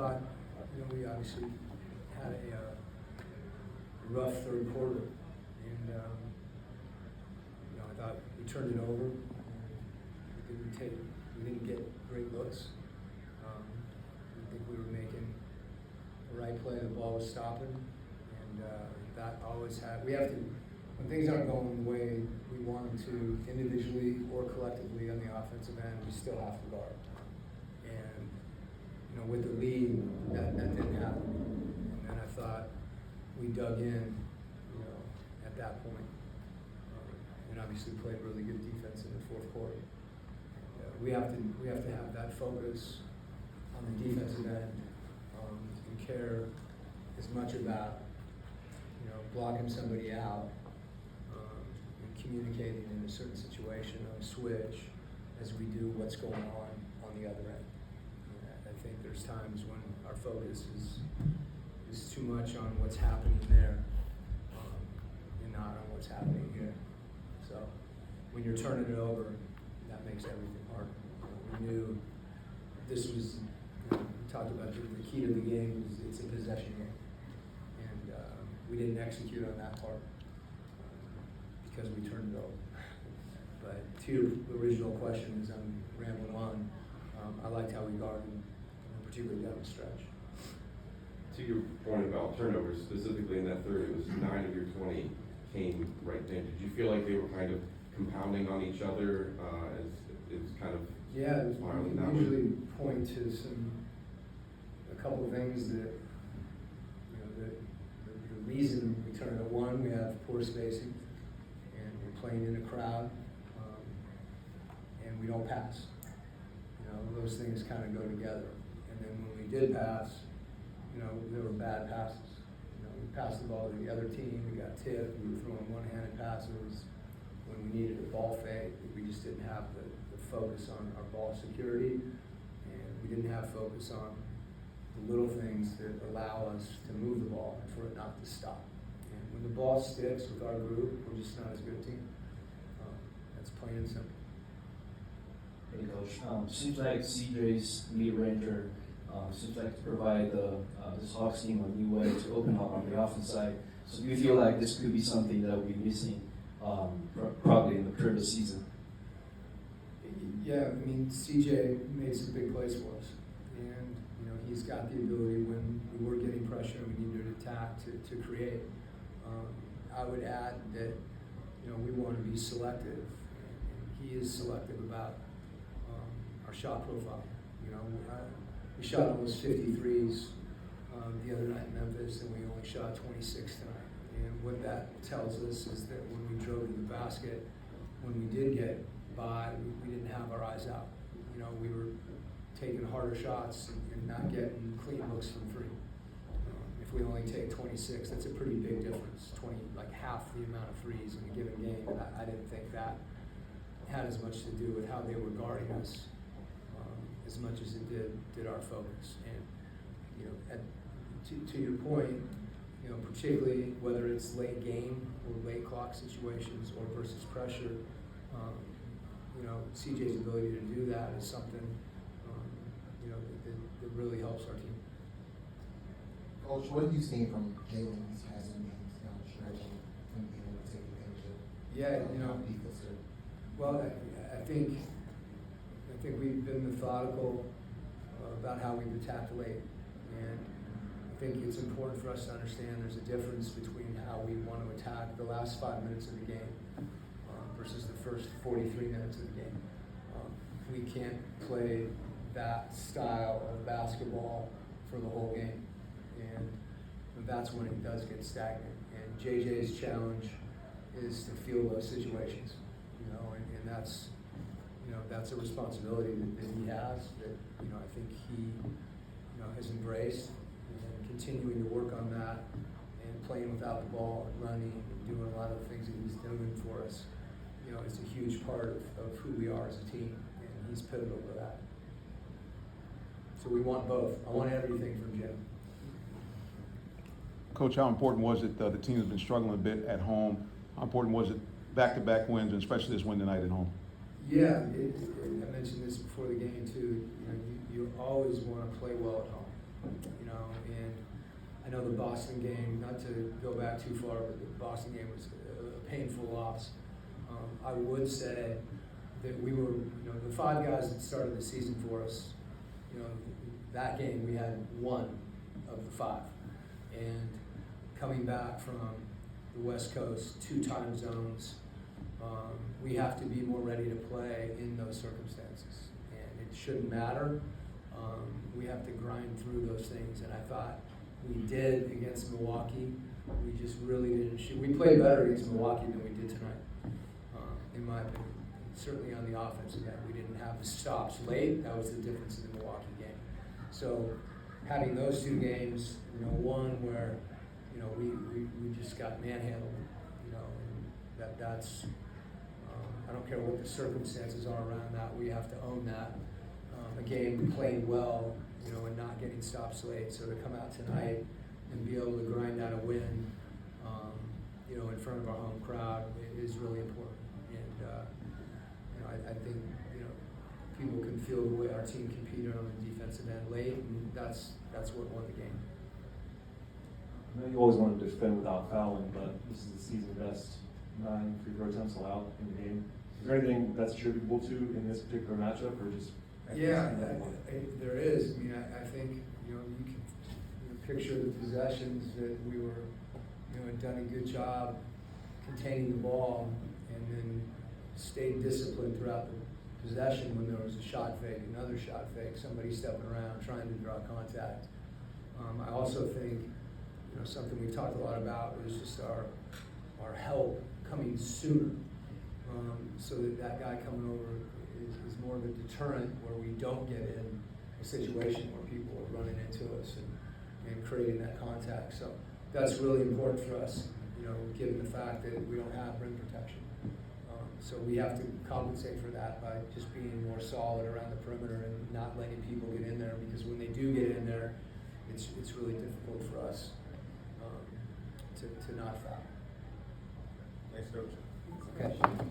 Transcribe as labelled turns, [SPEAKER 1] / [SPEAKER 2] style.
[SPEAKER 1] thought, we obviously had a rough third quarter, and I thought we turned it over. We didn't get great looks. I think we were making the right play. The ball was stopping, and that always we have to. When things aren't going the way we want them to, individually or collectively on the offensive end, we still have to guard. And with the lead, that didn't happen. And then I thought we dug in, at that point, and obviously played really good defense in the fourth quarter. We have to have that focus on the defensive end, and care as much about blocking somebody out, and communicating in a certain situation on a switch as we do what's going on the other end. I think there's times when our focus is too much on what's happening there, and not on what's happening here. So when you're turning it over, that makes everything hard. We knew this was, we talked about the key to the game is it's a possession game. And we didn't execute on that part because we turned it over. But to your original question, as I'm rambling on, I liked how we guarded, particularly down the stretch.
[SPEAKER 2] To your point about turnovers, specifically in that third, it was 9 of your 20 came right then. Did you feel like they were kind of compounding on each other as it was kind of spiraling down?
[SPEAKER 1] We usually point to a couple of things that, the reason we turn it. One, we have poor spacing, and we're playing in a crowd, and we don't pass. Those things kind of go together. And then when we did pass, there were bad passes. We passed the ball to the other team, we got tipped, we were throwing one-handed passes. When we needed a ball fake, we just didn't have the focus on our ball security, and we didn't have focus on the little things that allow us to move the ball and for it not to stop. And when the ball sticks with our group, we're just not as good a team. That's plain and simple.
[SPEAKER 3] Hey, Coach. Seems like CJ's mid-ranger seems like to provide this Hawks team a new way to open up on the offense side. So do you feel like this could be something that we'll be missing probably in the previous season?
[SPEAKER 1] Yeah, CJ made some big plays for us, and he's got the ability when we were getting pressure and we needed to attack to create. I would add that we want to be selective, and he is selective about our shot profile. We shot almost 53s the other night in Memphis, and we only shot 26 tonight. And what that tells us is that when we drove to the basket, when we did get by, we didn't have our eyes out. We were taking harder shots and not getting clean looks from three. If we only take 26, that's a pretty big difference. Like half the amount of threes in a given game. And I didn't think that had as much to do with how they were guarding us as much as it did our focus. And to your point, particularly whether it's late game or late clock situations or versus pressure, CJ's ability to do that is something that really helps our team.
[SPEAKER 4] Coach, what have you seen from Jalen these past games down the stretch and being able to take advantage of?
[SPEAKER 1] Yeah, well, I think we've been methodical about how we've attacked late, and I think it's important for us to understand there's a difference between how we want to attack the last 5 minutes of the game versus the first 43 minutes of the game. We can't play that style of basketball for the whole game, and that's when it does get stagnant. And JJ's challenge is to feel those situations, and that's a responsibility that he has that I think he has embraced, and continuing to work on that and playing without the ball and running and doing a lot of the things that he's doing for us. It's a huge part of who we are as a team, and he's pivotal to that. So we want both. I want everything from Jim.
[SPEAKER 5] Coach, how important was it, the team has been struggling a bit at home, how important was it back-to-back wins, and especially this win tonight at home?
[SPEAKER 1] Yeah, I mentioned this before the game too. You always want to play well at home, you know, and I know the Boston game, not to go back too far, but the Boston game was a painful loss. I would say that we were, you know, the 5 guys that started the season for us, you know, that game we had 1 of the 5. And coming back from the West Coast, 2 time zones, we have to be more ready to play in those circumstances. And it shouldn't matter. We have to grind through those things, and I thought we did against Milwaukee. We just really didn't shoot. We played better against Milwaukee than we did tonight, in my opinion. Certainly on the offensive end, we didn't have the stops late. That was the difference in the Milwaukee game. So having those 2 games, you know, one where, you know, we just got manhandled, you know, and that's I don't care what the circumstances are around that. We have to own that. A game played well, you know, and not getting stops late. So to come out tonight and be able to grind out a win, you know, in front of our home crowd is really important. And you know, I think, you know, people can feel the way our team competed on the defensive end late, and that's what won the game.
[SPEAKER 6] I know you always want to defend without fouling, but this is the season best 9 free throw attempts allowed in the game. Is there anything that's attributable to in this particular matchup, or just?
[SPEAKER 1] Yeah, there is. I mean, I think, you know, you can picture the possessions that we were, you know, had done a good job containing the ball, and then stayed disciplined throughout the possession when there was a shot fake, another shot fake, somebody stepping around trying to draw contact. I also think, you know, something we've talked a lot about is just our help coming sooner, so that guy coming over is more of a deterrent, where we don't get in a situation where people are running into us and creating that contact. So that's really important for us, you know, given the fact that we don't have rim protection. So we have to compensate for that by just being more solid around the perimeter and not letting people get in there, because when they do get in there, it's really difficult for us to not foul.
[SPEAKER 7] Thanks, Coach.
[SPEAKER 1] Okay.